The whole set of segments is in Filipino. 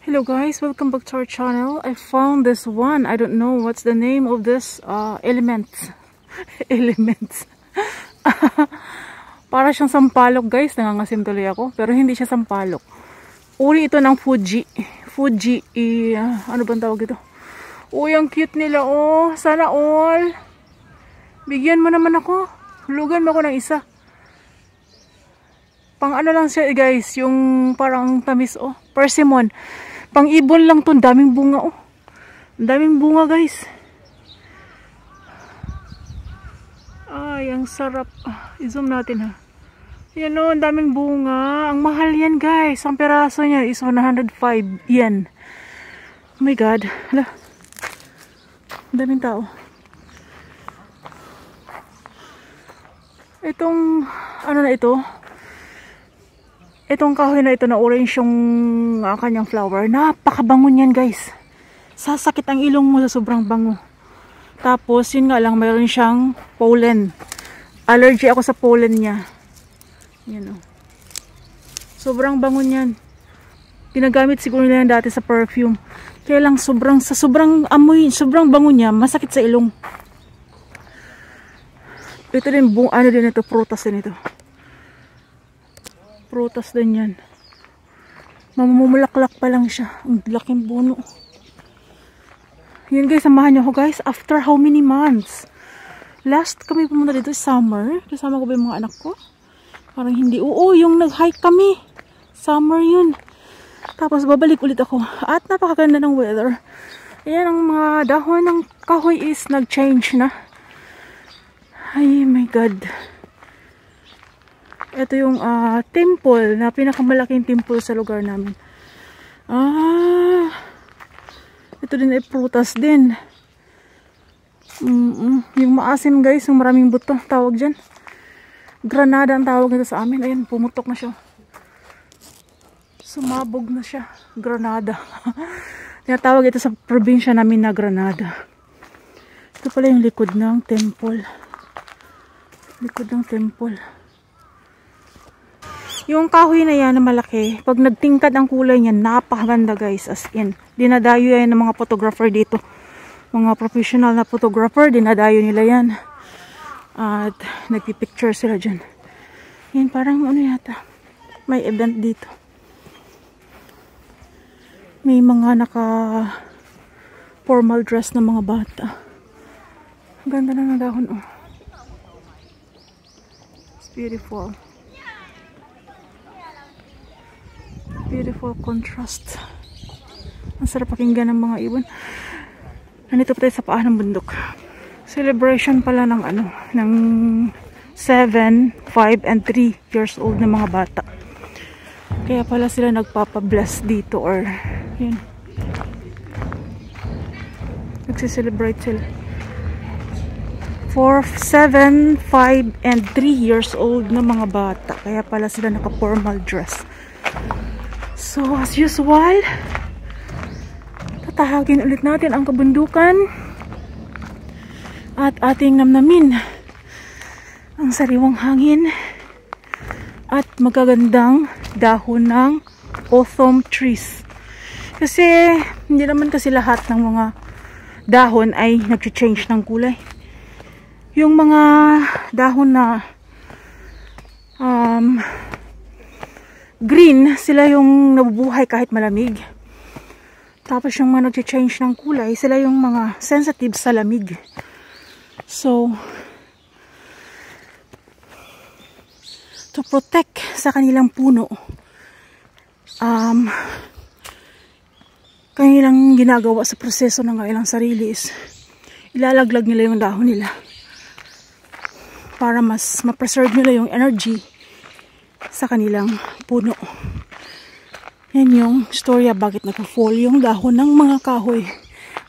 Hello guys, welcome back to our channel. I found this one. I don't know what's the name of this elements. Para siyang sampalok guys. Nangangasim tuloy ako. Pero hindi siya sampalok. Uri ito ng Fuji. Ano bang tawag ito? Uy, ang cute nila oh. Sana all. Bigyan mo naman ako. Hulugan mo ako ng isa. Pang ano lang siya guys. Yung parang tamis oh. Persimmon. Pang ibon lang to, daming bunga oh. Daming bunga guys. Ay, ang sarap. I-zoom natin ha. Yan oh, daming bunga. Ang mahal yan guys. Ang peraso niya is 105 yen. Oh my god. Hala. Daming tao. Itong ano na ito? Itong kahoy na ito na orange yung kanyang flower. Napakabango niyan guys. Sasakit ang ilong mo sa sobrang bango. Tapos yun nga lang mayroon siyang pollen. Allergy ako sa pollen niya. Yan o. Sobrang bango niyan. Ginagamit siguro nila yan dati sa perfume. Kaya lang sobrang amoy, sobrang bango niya. Masakit sa ilong. Ito din, ano din ito, prutas din ito. Prutas din yan. Mamumulaklak pa lang siya. Ang laking puno. Yan guys, samahan niyo ako guys. After how many months? Last kami pumunta dito summer. Kasama ko ba yung mga anak ko? Parang hindi. Oo, yung nag-hike kami. Summer yun. Tapos babalik ulit ako. At napakaganda ng weather. Ayan, ang mga dahon ng kahoy is nag-change na. Ay my god. Ito yung temple na pinakamalaking temple sa lugar namin. Ito din ay prutas din. Yung maasim guys, yung maraming buto, tawag dyan. Granada ang tawag nito sa amin. Ayan, pumutok na siya. Sumabog na siya. Granada. Tinatawag ito sa probinsya namin na Granada. Ito pala yung likod ng temple. Likod ng temple. Yung kahoy na yan na malaki, pag nagtingkad ang kulay niya, napakaganda guys, as in. Dinadayo yan ng mga photographer dito. Mga professional na photographer, dinadayo nila yan. At nagpipicture sila dyan. Yan, parang ano yata, may event dito. May mga naka-formal dress na mga bata. Ang ganda na ng dahon, oh. It's beautiful. Beautiful contrast. Ang sarap pakinggan ng mga ibon. Nandito pa tayo sa paa ng bundok. Celebration pala ng ano, ng 7, 5, and 3 years old na mga bata. Kaya pala sila nagpapabless dito or yun. Nagsiselebrate sila. For 7, 5, and 3 years old na mga bata. Kaya pala sila naka-formal dress. So, as usual, tatahagin ulit natin ang kabundukan at ating namnamin ang sariwang hangin at magagandang dahon ng autumn trees. Kasi, hindi naman kasi lahat ng mga dahon ay nag-change ng kulay. Yung mga dahon na green, sila yung nabubuhay kahit malamig. Tapos yung mga nag-change ng kulay, sila yung mga sensitive sa lamig. So, to protect sa kanilang puno, kanilang ginagawa sa proseso ng kanilang sarili is ilalaglag nila yung dahon nila para mas ma-preserve nila yung energy sa kanilang puno. Yan yung storya bakit nagpo-fall yung dahon ng mga kahoy.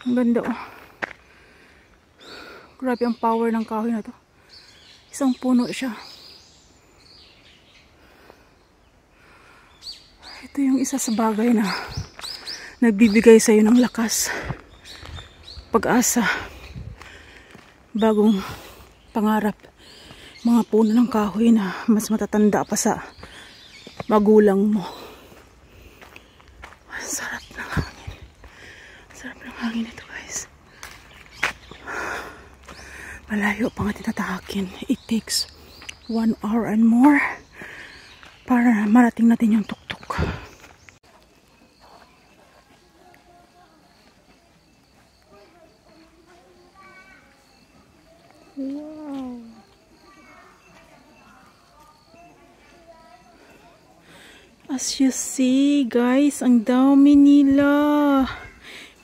Ang ganda oh. Grabe ang power ng kahoy na to. Isang puno siya. Ito yung isa sa bagay na nagbibigay sa'yo ng lakas, pag-asa, bagong pangarap. Mga puno ng kahoy na mas matatanda pa sa magulang mo. Ang sarap ng Hangin ito guys. Malayo pa nga tinatahakin. It takes 1 hour and more para marating natin yung tuktok. Wow. As you see guys, ang dami nila.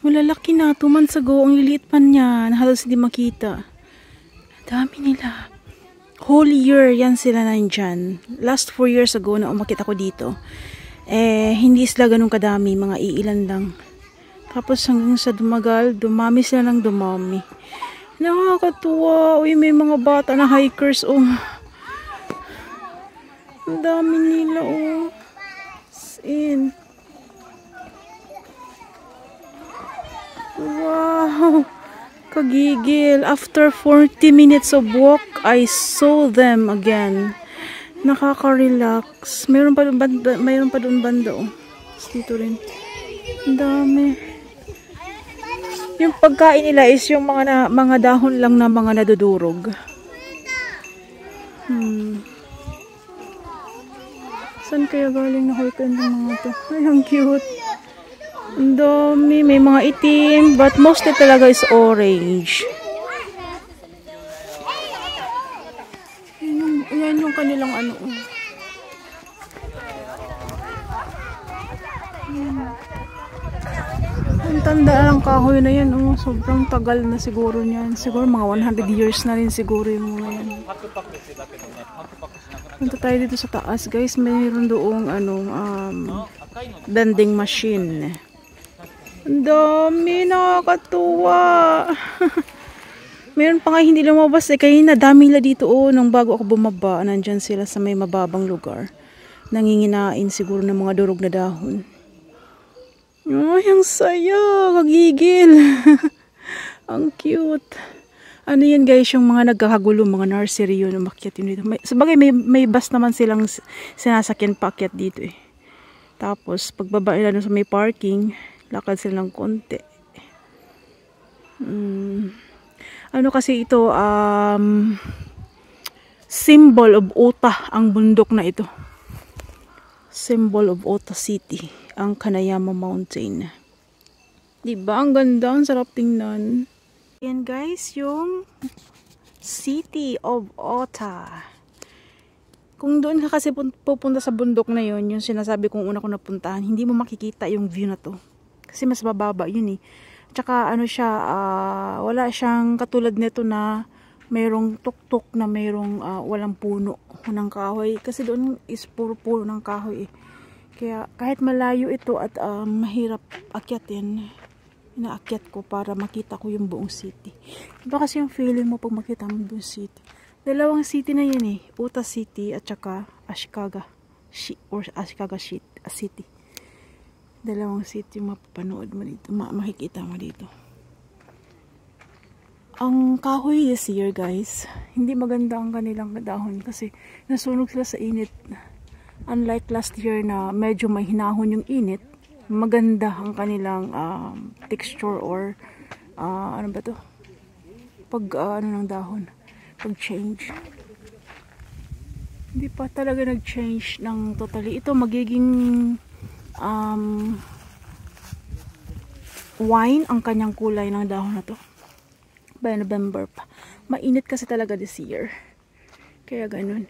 Malalaki na, 2 months ago, ang liliit pa niya, halos hindi makita. Dami nila. Whole year, yan sila nandyan. Last 4 years ago na umakit ako dito, hindi sila ganun kadami, mga iilan lang. Tapos hanggang sa dumagal, dumami sila ng dumami. Nakakatuwa. Uy, may mga bata na hikers, oh. Ang dami nila, oh. In. Wow, kagigil. After 40 minutes of walk, I saw them again. Nakaka-relax. Mayroon pa doon banda, oh. Dito rin. Ang dami. Yung pagkain nila is yung mga dahon lang na mga nadudurog. Saan kaya galing na hoikan ng mga to? Ay, ang cute. Ang dami. May mga itim, but mostly talaga is orange. Yan yung kanilang ano. Ang tanda ng kahoy na yan. Oh, sobrang tagal na siguro niyan. Siguro mga 100 years na rin siguro yung mga yan. Punta tayo dito sa taas, guys. Mayroon doong vending machine. Ang dami, nakakatuwa. Meron pa nga hindi lumabas eh. Kaya na dami nila dito, oh. Nung bago ako bumaba, nandyan sila sa may mababang lugar. Nanginginain siguro ng mga durog na dahon. Ay, ang saya. Kagigil. Ang cute. Ano yan guys, yung mga nagkakagulo, mga nursery yun, umakyat yun dito. Sabagay, may bus naman silang sinasakyan paakyat dito eh. Tapos, pagbaba nila sa may parking, lakad sila ng konti. Ano kasi ito, symbol of Ota, ang bundok na ito. Symbol of Ota City, ang Kanayama Mountain. Diba? Ang ganda, ang sarap tingnan. Yan guys, yung City of Ota. Kung doon ka kasi pupunta sa bundok na yun, yung sinasabi kong una ko napuntahan, hindi mo makikita yung view na to. Kasi mas bababa yun eh. Tsaka ano siya, wala siyang katulad nito na mayroong tuktok na mayroong walang puno ng kahoy. Kasi doon is puro ng kahoy eh. Kaya kahit malayo ito at mahirap akyatin, inaakyat ko para makita ko yung buong city. Iba kasi yung feeling mo pag makita mo buong city. Dalawang city na yan eh. Ota City at saka Ashikaga City. Dalawang city yung mapapanood mo dito. Makikita mo dito. Ang kahoy this year guys, hindi maganda ang kanilang dahon kasi nasunog sila sa init. Unlike last year na medyo may hinahon yung init, maganda ang kanilang texture or ano ba to? Pag ano ng dahon, pag change. Hindi pa talaga nag-change ng totally. Ito magiging wine ang kanyang kulay ng dahon na to. By November pa. Mainit kasi talaga this year. Kaya ganun.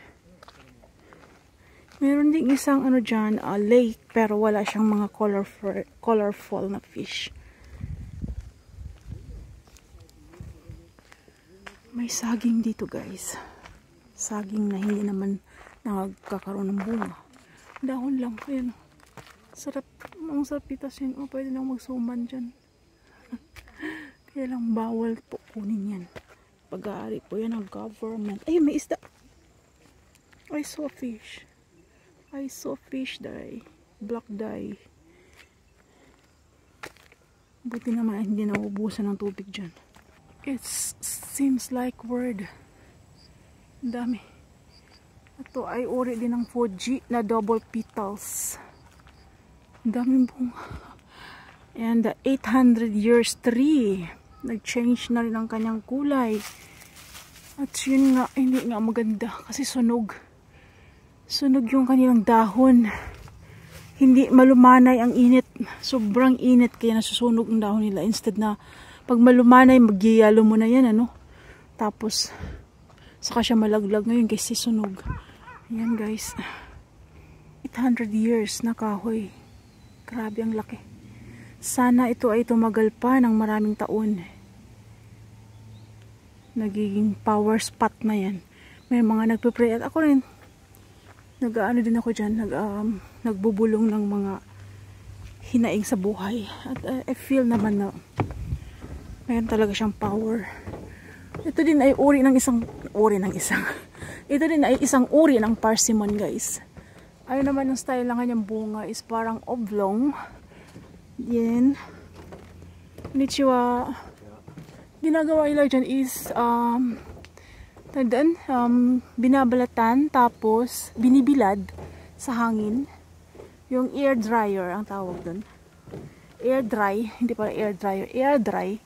Meron ding isang ano dyan, lake, pero wala siyang mga colorful na fish. May saging dito guys. Saging na hindi naman nagkakaroon ng bunga. Dahon lang. Ayan. Sarap. Ang sarap pitasin. Oh, pwede nang magsuman dyan. Kaya lang bawal po kunin yan. Pag-aari po yan ng government. Ay, may isda. I saw fish. I saw fish dye. Black dye. Buti naman hindi naubusan ng tubig dyan. It seems like word. Dami. Ito ay uri din ng Fuji na double petals. Daming bunga. And the 800 years tree, nag-change na rin ang kanyang kulay. At yun nga, hindi nga maganda kasi sunog. Sunog yung kanilang dahon. Hindi malumanay ang init. Sobrang init kaya nasusunog ang dahon nila. Instead na pag malumanay, magyayalo mo na yan, ano? Tapos, saka siya malaglag ngayon kasi sunog. Ayan guys. 800 years na kahoy. Grabe ang laki. Sana ito ay tumagal pa ng maraming taon. Nagiging power spot na yan. May mga nagpe-pray at ako rin. Nag-ano din ako dyan. Nagbubulong ng mga hinaing sa buhay. At I feel naman na mayroon talaga siyang power. Ito din ay uri ng isang ito din ay isang uri ng persimmon guys. Ayun naman yung style ng kanyang bunga is parang oblong. Yan. Konnichiwa. Ginagawa nila dyan is binabalatan tapos binibilad sa hangin. Yung air dryer ang tawag dun. Air dry, hindi pala air dryer, air dry.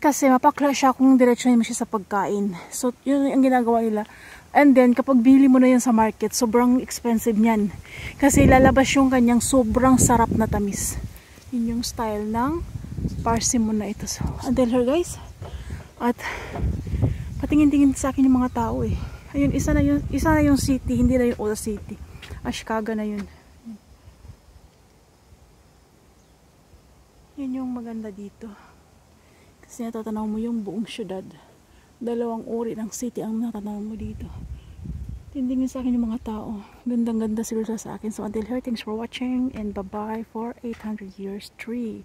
Kasi mapakla siya kung diretso mo siya sa pagkain. So yun ang ginagawa nila. And then, kapag bili mo na yan sa market, sobrang expensive niyan. Kasi lalabas yung kanyang sobrang sarap na tamis. Yun yung style ng persimmon na ito. So, until here guys. At, patingin-tingin sa akin yung mga tao eh. Ayun, isa na yung city, hindi na yung old city. Ashikaga na yun. Yun yung maganda dito. Kasi natatanaw mo yung buong syudad. Dalawang uri ng city ang natanaw mo dito. Tindingin sa akin yung mga tao. Gandang-ganda siguro sa akin. So until here, thanks for watching and bye-bye for 800 years tree.